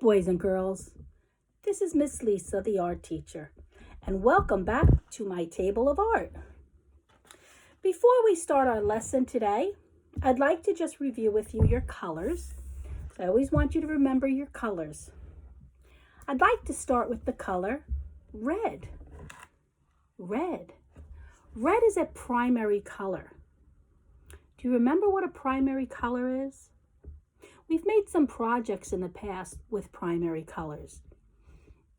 boys and girls. This is Miss Lisa, the art teacher, and welcome back to my table of art. Before we start our lesson today, I'd like to just review with you your colors. I always want you to remember your colors. I'd like to start with the color red. Red. Red is a primary color. Do you remember what a primary color is? We've made some projects in the past with primary colors.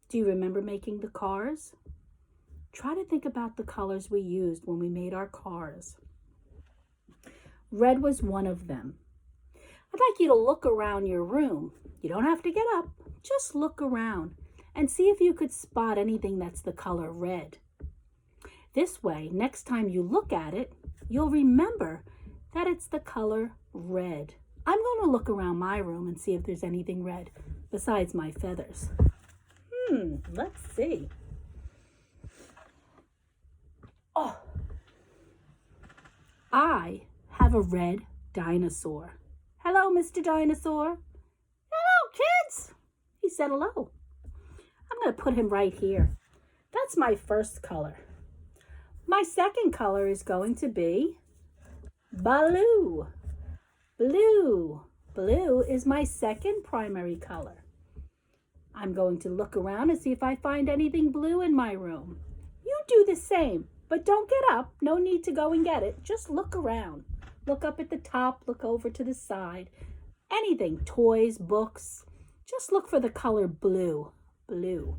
Do you remember making the cars? Try to think about the colors we used when we made our cars. Red was one of them. I'd like you to look around your room. You don't have to get up. Just look around and see if you could spot anything that's the color red. This way, next time you look at it, you'll remember that it's the color red. I'm going to look around my room and see if there's anything red besides my feathers. Let's see. Oh, I have a red dinosaur. Hello, Mr. Dinosaur. Hello, kids. He said hello. I'm going to put him right here. That's my first color. My second color is going to be blue. Blue. Blue is my second primary color. I'm going to look around and see if I find anything blue in my room. You do the same, but don't get up. No need to go and get it. Just look around. Look up at the top, look over to the side. Anything, toys, books. Just look for the color blue. Blue.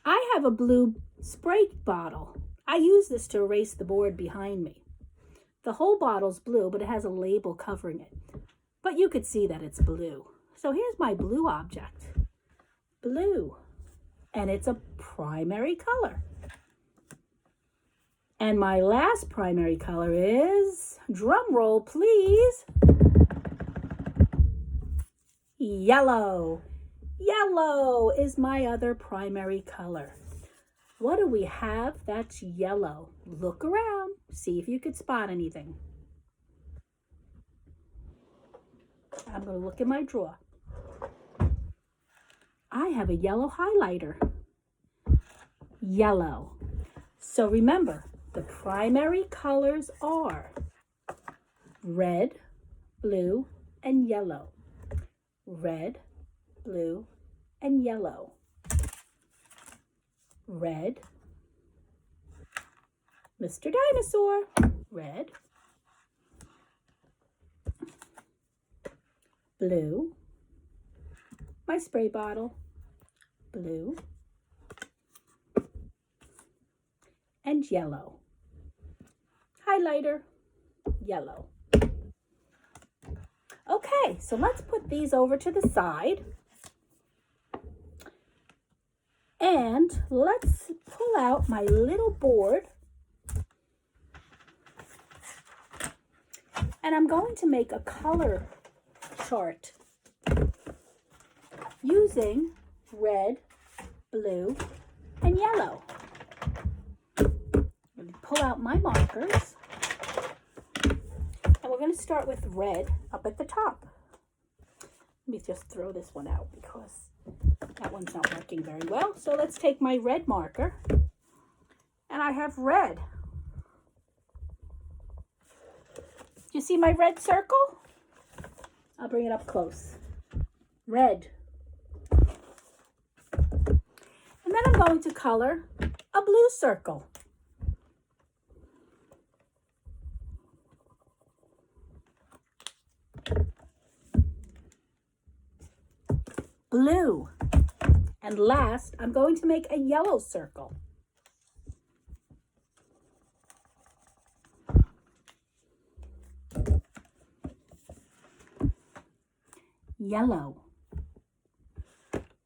I have a blue spray bottle. I use this to erase the board behind me. The whole bottle's blue, but it has a label covering it. But you could see that it's blue. So here's my blue object. Blue. And it's a primary color. And my last primary color is, drum roll please, yellow. Yellow is my other primary color. What do we have that's yellow? Look around, see if you could spot anything. I'm going to look in my drawer. I have a yellow highlighter. Yellow. So remember, the primary colors are red, blue, and yellow. Red, blue, and yellow. Red, Mr. Dinosaur, red, blue, my spray bottle, blue, and yellow. Highlighter, yellow. Okay, so let's put these over to the side. And let's pull out my little board. And I'm going to make a color chart using red, blue, and yellow. I'm going to pull out my markers. And we're going to start with red up at the top. Let me just throw this one out because that one's not working very well. So let's take my red marker, and I have red. You see my red circle? I'll bring it up close. Red. And then I'm going to color a blue circle. Blue. And last, I'm going to make a yellow circle. Yellow,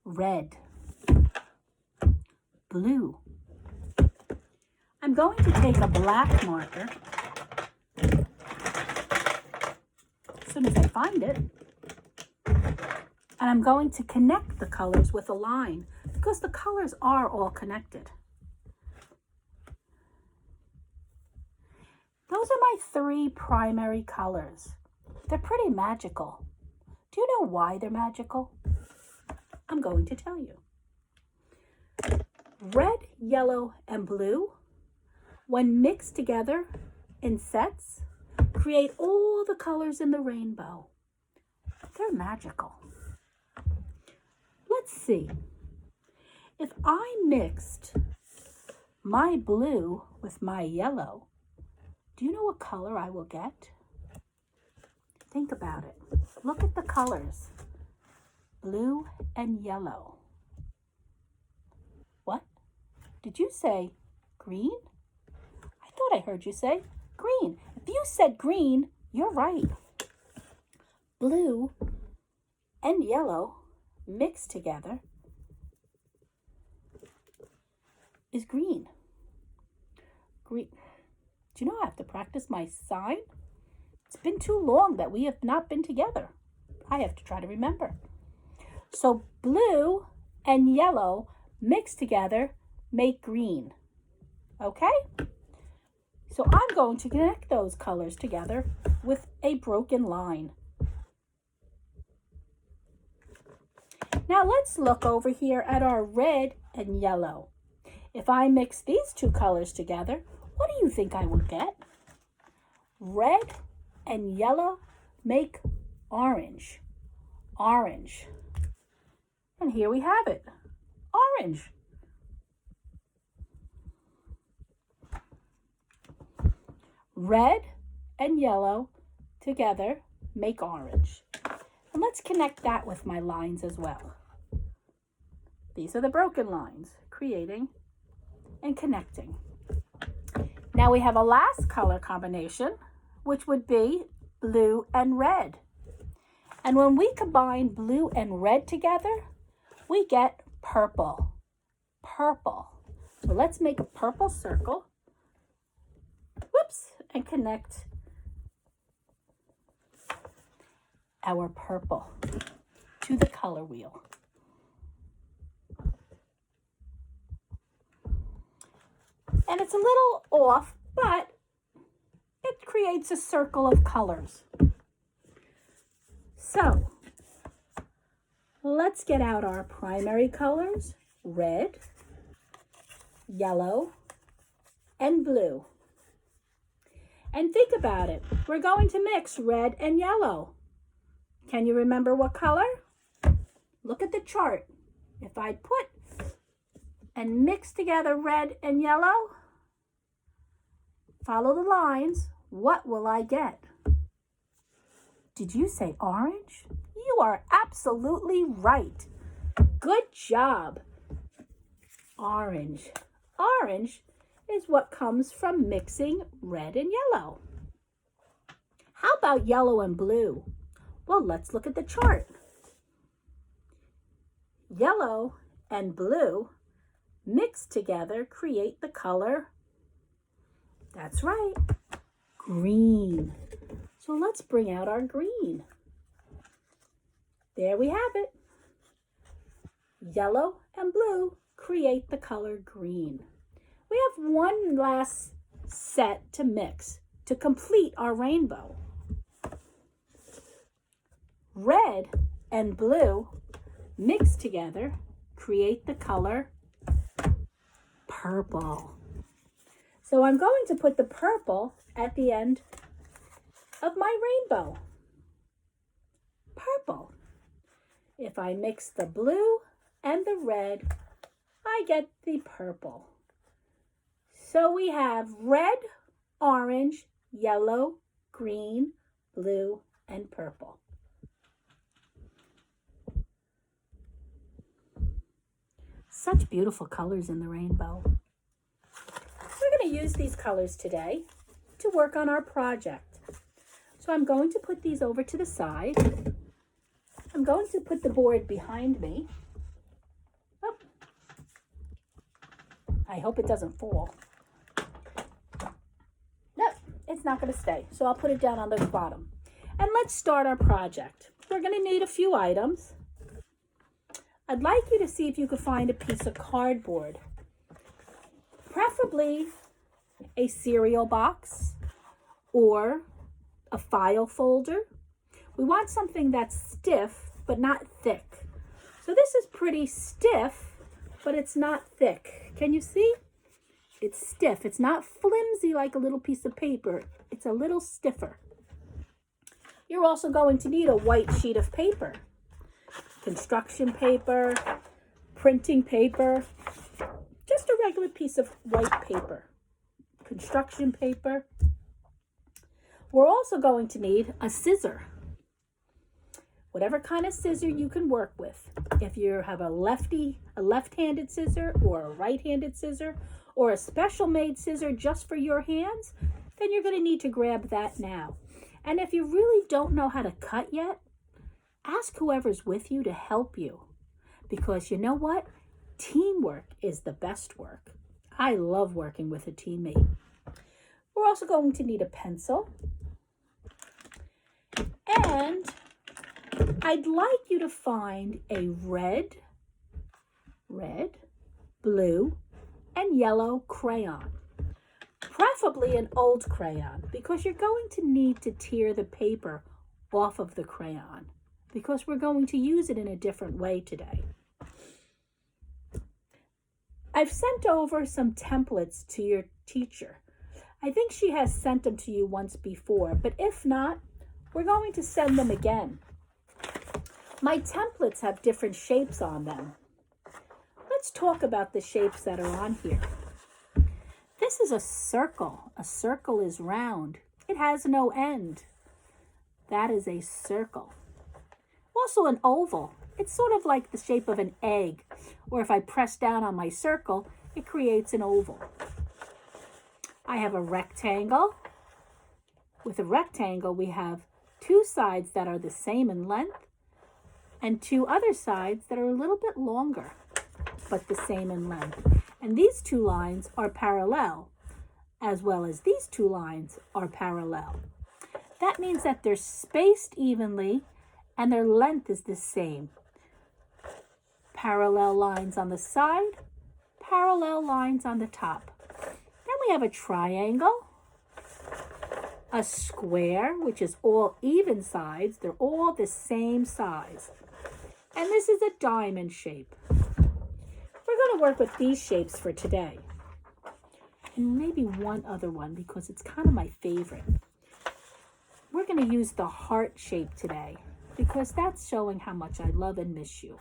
red, blue. I'm going to take a black marker as soon as I find it. And I'm going to connect the colors with a line because the colors are all connected. Those are my three primary colors. They're pretty magical. Do you know why they're magical? I'm going to tell you. Red, yellow, and blue, when mixed together in sets, create all the colors in the rainbow. They're magical. Let's see. If I mixed my blue with my yellow, do you know what color I will get? Think about it. Look at the colors. Blue and yellow. What? Did you say green? I thought I heard you say green. If you said green, you're right. Blue and yellow mixed together is green. Green. Do you know I have to practice my sign? It's been too long that we have not been together. I have to try to remember. So blue and yellow mixed together make green. Okay? So I'm going to connect those colors together with a broken line. Now let's look over here at our red and yellow. If I mix these two colors together, what do you think I would get? Red and yellow make orange. Orange. And here we have it. Orange. Red and yellow together make orange. And let's connect that with my lines as well. These are the broken lines, creating and connecting. Now we have a last color combination, which would be blue and red. And when we combine blue and red together, we get purple. Purple. So let's make a purple circle. Whoops, and connect our purple to the color wheel. And it's a little off, but it creates a circle of colors. So let's get out our primary colors, red, yellow, and blue. And think about it. We're going to mix red and yellow. Can you remember what color? Look at the chart. If I put and mix together red and yellow, follow the lines, what will I get? Did you say orange? You are absolutely right. Good job. Orange. Orange is what comes from mixing red and yellow. How about yellow and blue? Well, let's look at the chart. Yellow and blue mixed together create the color, that's right, green. So let's bring out our green. There we have it. Yellow and blue create the color green. We have one last set to mix to complete our rainbow. Red and blue mixed together create the color purple. So I'm going to put the purple at the end of my rainbow. Purple. If I mix the blue and the red, I get the purple. So we have red, orange, yellow, green, blue, and purple. Such beautiful colors in the rainbow. We're going to use these colors today to work on our project. So I'm going to put these over to the side. I'm going to put the board behind me. Oh. I hope it doesn't fall. No, it's not going to stay. So I'll put it down on the bottom. And let's start our project. We're going to need a few items. I'd like you to see if you could find a piece of cardboard, preferably a cereal box or a file folder. We want something that's stiff, but not thick. So this is pretty stiff, but it's not thick. Can you see? It's stiff. It's not flimsy like a little piece of paper. It's a little stiffer. You're also going to need a white sheet of paper, construction paper, printing paper, just a regular piece of white paper, construction paper. We're also going to need a scissor, whatever kind of scissor you can work with. If you have a left-handed scissor or a right-handed scissor or a special made scissor just for your hands, then you're going to need to grab that now. And if you really don't know how to cut yet, ask whoever's with you to help you. Because you know what? Teamwork is the best work. I love working with a teammate. We're also going to need a pencil. And I'd like you to find a red, blue, and yellow crayon. Preferably an old crayon, because you're going to need to tear the paper off of the crayon, because we're going to use it in a different way today. I've sent over some templates to your teacher. I think she has sent them to you once before, but if not, we're going to send them again. My templates have different shapes on them. Let's talk about the shapes that are on here. This is a circle. A circle is round. It has no end. That is a circle. Also an oval. It's sort of like the shape of an egg, or if I press down on my circle, it creates an oval. I have a rectangle. With a rectangle, we have two sides that are the same in length and two other sides that are a little bit longer, but the same in length. And these two lines are parallel, as well as these two lines are parallel. That means that they're spaced evenly and their length is the same. Parallel lines on the side, parallel lines on the top. Then we have a triangle, a square, which is all even sides. They're all the same size. And this is a diamond shape. We're going to work with these shapes for today. And maybe one other one, because it's kind of my favorite. We're going to use the heart shape today, because that's showing how much I love and miss you.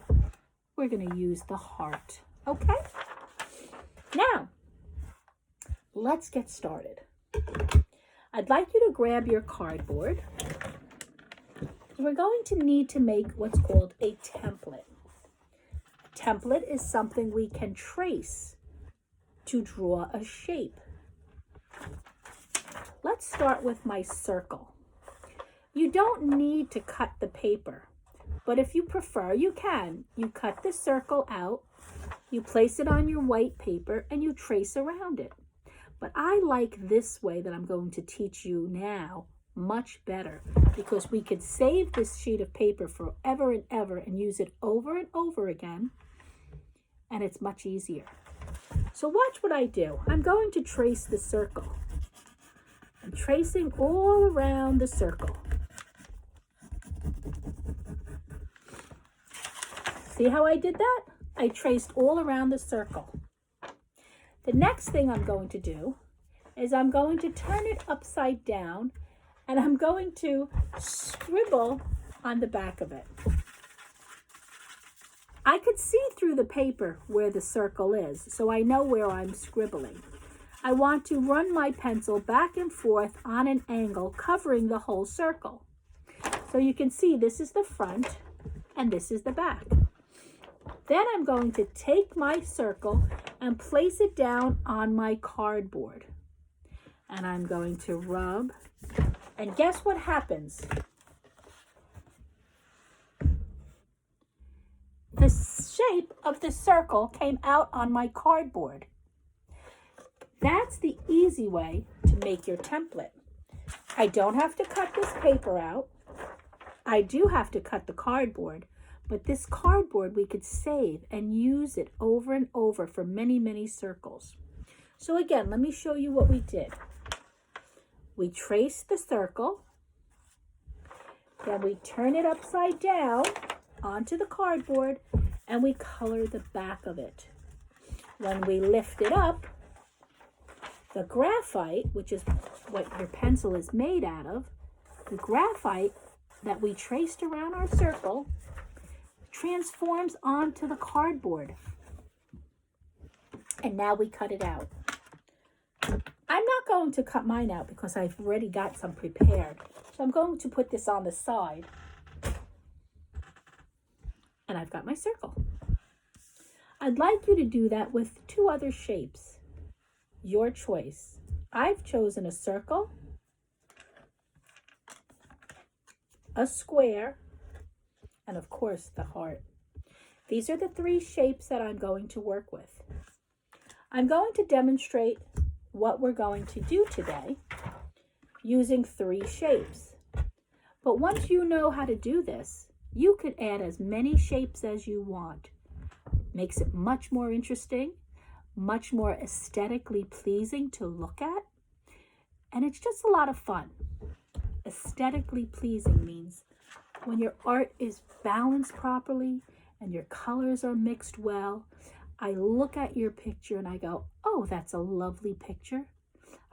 We're going to use the heart. Okay? Now, let's get started. I'd like you to grab your cardboard. We're going to need to make what's called a template. A template is something we can trace to draw a shape. Let's start with my circle. You don't need to cut the paper, but if you prefer, you can. You cut the circle out, you place it on your white paper, and you trace around it. But I like this way that I'm going to teach you now much better, because we could save this sheet of paper forever and ever and use it over and over again, and it's much easier. So watch what I do. I'm going to trace the circle. I'm tracing all around the circle. See how I did that? I traced all around the circle. The next thing I'm going to do is I'm going to turn it upside down, and I'm going to scribble on the back of it. I could see through the paper where the circle is, so I know where I'm scribbling. I want to run my pencil back and forth on an angle covering the whole circle. So you can see this is the front and this is the back. Then I'm going to take my circle and place it down on my cardboard. And I'm going to rub. And guess what happens? The shape of the circle came out on my cardboard. That's the easy way to make your template. I don't have to cut this paper out. I do have to cut the cardboard, but this cardboard we could save and use it over and over for many, many circles. So again, let me show you what we did. We traced the circle. Then we turn it upside down onto the cardboard and we color the back of it. When we lift it up, the graphite, which is what your pencil is made out of, the graphite that we traced around our circle transforms onto the cardboard. And now we cut it out. I'm not going to cut mine out because I've already got some prepared. So I'm going to put this on the side. And I've got my circle. I'd like you to do that with 2 other shapes. Your choice. I've chosen a circle, a square, and of course the heart. These are the 3 shapes that I'm going to work with. I'm going to demonstrate what we're going to do today using 3 shapes. But once you know how to do this, you can add as many shapes as you want. Makes it much more interesting, much more aesthetically pleasing to look at, and it's just a lot of fun. Aesthetically pleasing means when your art is balanced properly and your colors are mixed well. I look at your picture and I go, oh, that's a lovely picture.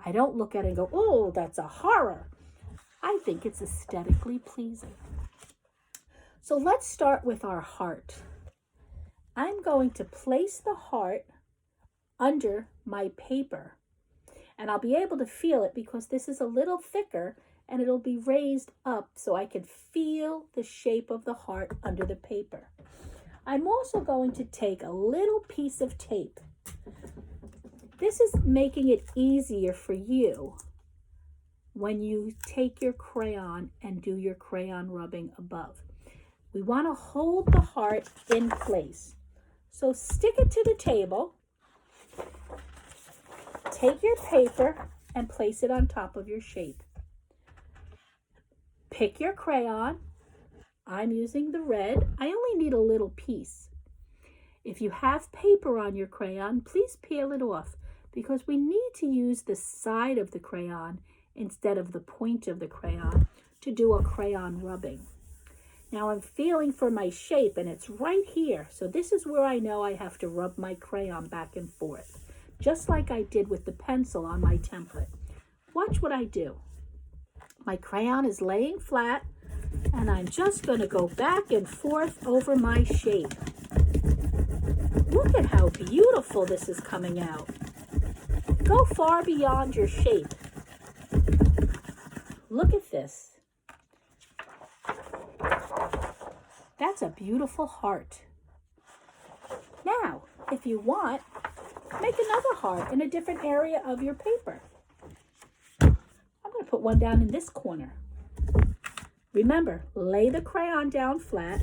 I don't look at it and go, oh, that's a horror. I think it's aesthetically pleasing. So let's start with our heart. I'm going to place the heart under my paper, and I'll be able to feel it because this is a little thicker and it'll be raised up so I can feel the shape of the heart under the paper. I'm also going to take a little piece of tape. This is making it easier for you when you take your crayon and do your crayon rubbing above. We want to hold the heart in place. So stick it to the table, take your paper and place it on top of your shape. Pick your crayon. I'm using the red. I only need a little piece. If you have paper on your crayon, please peel it off because we need to use the side of the crayon instead of the point of the crayon to do a crayon rubbing. Now I'm feeling for my shape and it's right here. So this is where I know I have to rub my crayon back and forth, just like I did with the pencil on my template. Watch what I do. My crayon is laying flat and I'm just going to go back and forth over my shape. Look at how beautiful this is coming out. Go far beyond your shape. Look at this. That's a beautiful heart. Now, if you want, make another heart in a different area of your paper. I'm going to put one down in this corner. Remember, lay the crayon down flat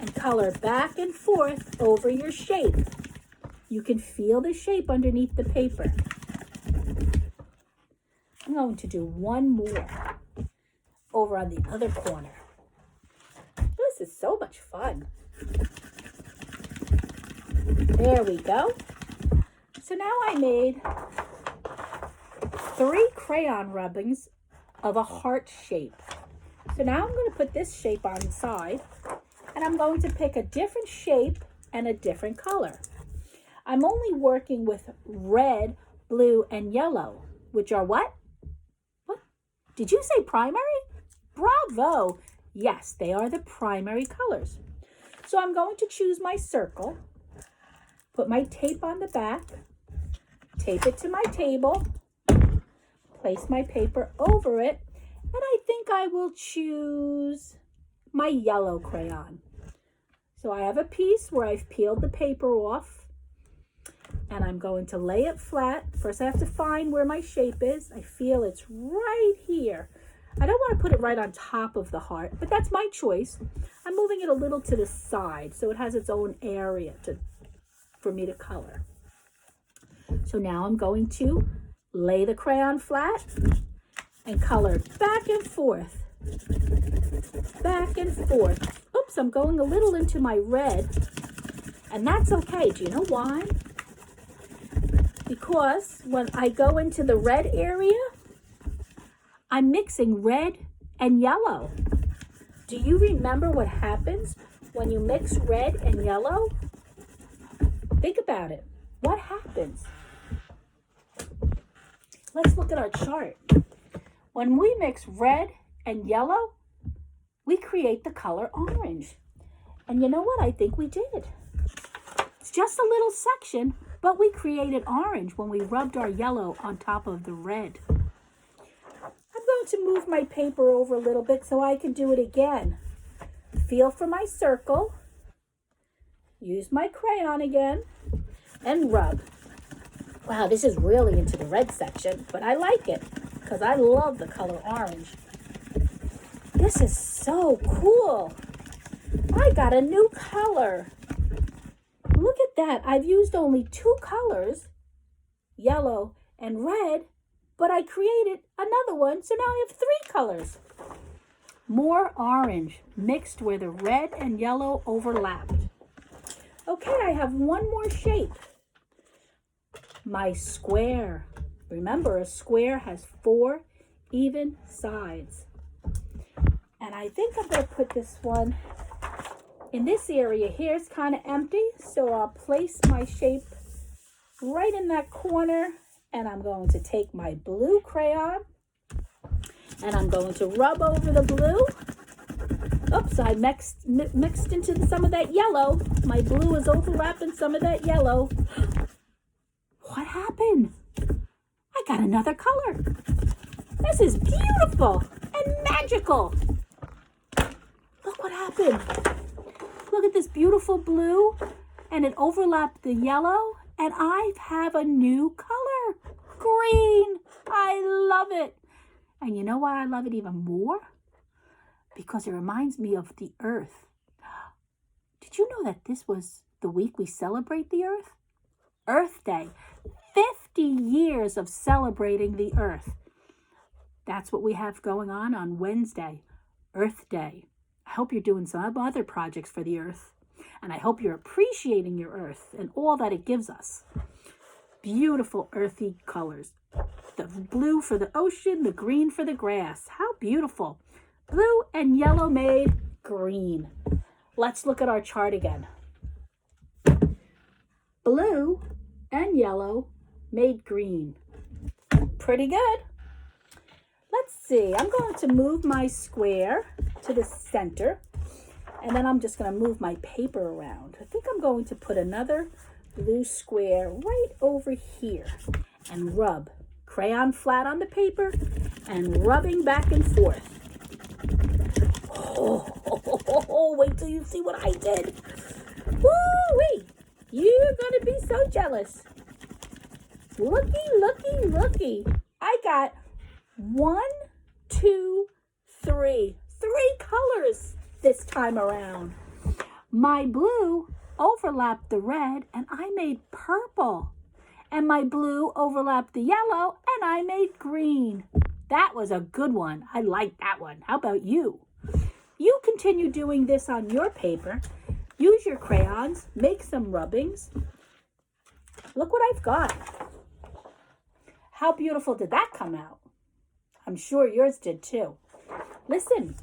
and color back and forth over your shape. You can feel the shape underneath the paper. I'm going to do one more over on the other corner. This is so much fun. There we go. So now I made 3 crayon rubbings of a heart shape. So now I'm going to put this shape on the side and I'm going to pick a different shape and a different color. I'm only working with red, blue, and yellow, which are what? What? Did you say primary? Bravo! Yes, they are the primary colors. So I'm going to choose my circle, put my tape on the back, tape it to my table, place my paper over it, and I think I will choose my yellow crayon. So I have a piece where I've peeled the paper off, and I'm going to lay it flat. First I have to find where my shape is. I feel it's right here. I don't want to put it right on top of the heart, but that's my choice. I'm moving it a little to the side so it has its own area for me to color. So now I'm going to lay the crayon flat and color back and forth, back and forth. Oops, I'm going a little into my red, and that's okay. Do you know why? Because when I go into the red area, I'm mixing red and yellow. Do you remember what happens when you mix red and yellow? Think about it. What happens? Let's look at our chart. When we mix red and yellow, we create the color orange. And you know what? I think we did. It's just a little section, but we created orange when we rubbed our yellow on top of the red. I'm going to move my paper over a little bit so I can do it again. Feel for my circle. Use my crayon again and rub. Wow, this is really into the red section, but I like it because I love the color orange. This is so cool. I got a new color. Look at that. I've used only 2 colors, yellow and red, but I created another one, so now I have 3 colors. More orange mixed where the red and yellow overlapped. Okay, I have one more shape. My square. Remember, a square has 4 even sides. And I think I'm going to put this one in this area here. It's kind of empty, so I'll place my shape right in that corner. And I'm going to take my blue crayon and I'm going to rub over the blue. Oops, I mixed into some of that yellow. My blue is overlapping some of that yellow. What happened? I got another color. This is beautiful and magical. Look what happened. Look at this beautiful blue, and it overlapped the yellow, and I have a new color. Green. I love it. And you know why I love it even more? Because it reminds me of the earth. Did you know that this was the week we celebrate the earth? Earth Day. 50 years of celebrating the earth. That's what we have going on Wednesday, Earth Day. I hope you're doing some other projects for the earth. And I hope you're appreciating your earth and all that it gives us. Beautiful earthy colors. The blue for the ocean, the green for the grass. How beautiful. Blue and yellow made green. Let's look at our chart again. Blue and yellow made green. Pretty good. Let's see. I'm going to move my square to the center. And then I'm just going to move my paper around. I think I'm going to put another blue square right over here and rub. Crayon flat on the paper and rubbing back and forth. Oh, wait till you see what I did. Woo-wee! You're going to be so jealous. Looky, looky, looky. I got 1, 2, 3. 3 colors this time around. My blue overlapped the red and I made purple. And my blue overlapped the yellow and I made green. That was a good one. I like that one. How about you? You continue doing this on your paper. Use your crayons. Make some rubbings. Look what I've got. How beautiful did that come out? I'm sure yours did too. Listen,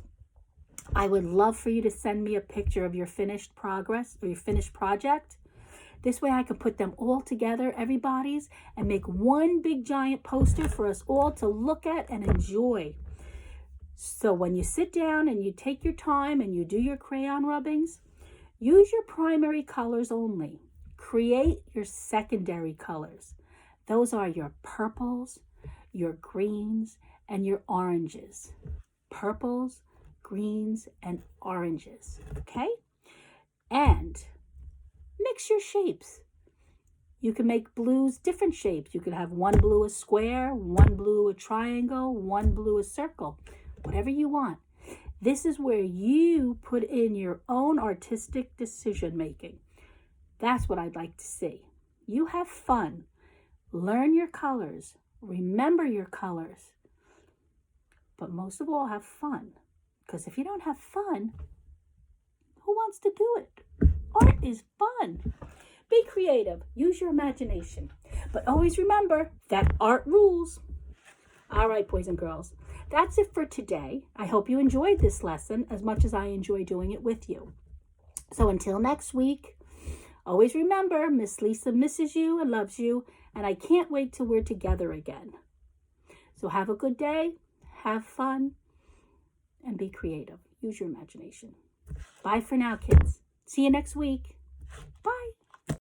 I would love for you to send me a picture of your finished progress or your finished project. This way I can put them all together, everybody's, and make one big giant poster for us all to look at and enjoy. So when you sit down and you take your time and you do your crayon rubbings, use your primary colors only. Create your secondary colors. Those are your purples, your greens, and your oranges. Purples, greens, and oranges, okay? And mix your shapes. You can make blues different shapes. You could have one blue a square, one blue a triangle, one blue a circle, whatever you want. This is where you put in your own artistic decision making. That's what I'd like to see. You have fun. Learn your colors. Remember your colors. But most of all, have fun. Because if you don't have fun, who wants to do it? Art is fun. Be creative. Use your imagination. But always remember that art rules. All right, boys and girls. that's it for today. I hope you enjoyed this lesson as much as I enjoy doing it with you. So until next week, always remember, Miss Lisa misses you and loves you, and I can't wait till we're together again. So have a good day, have fun, and be creative. Use your imagination. Bye for now, kids. See you next week. Bye.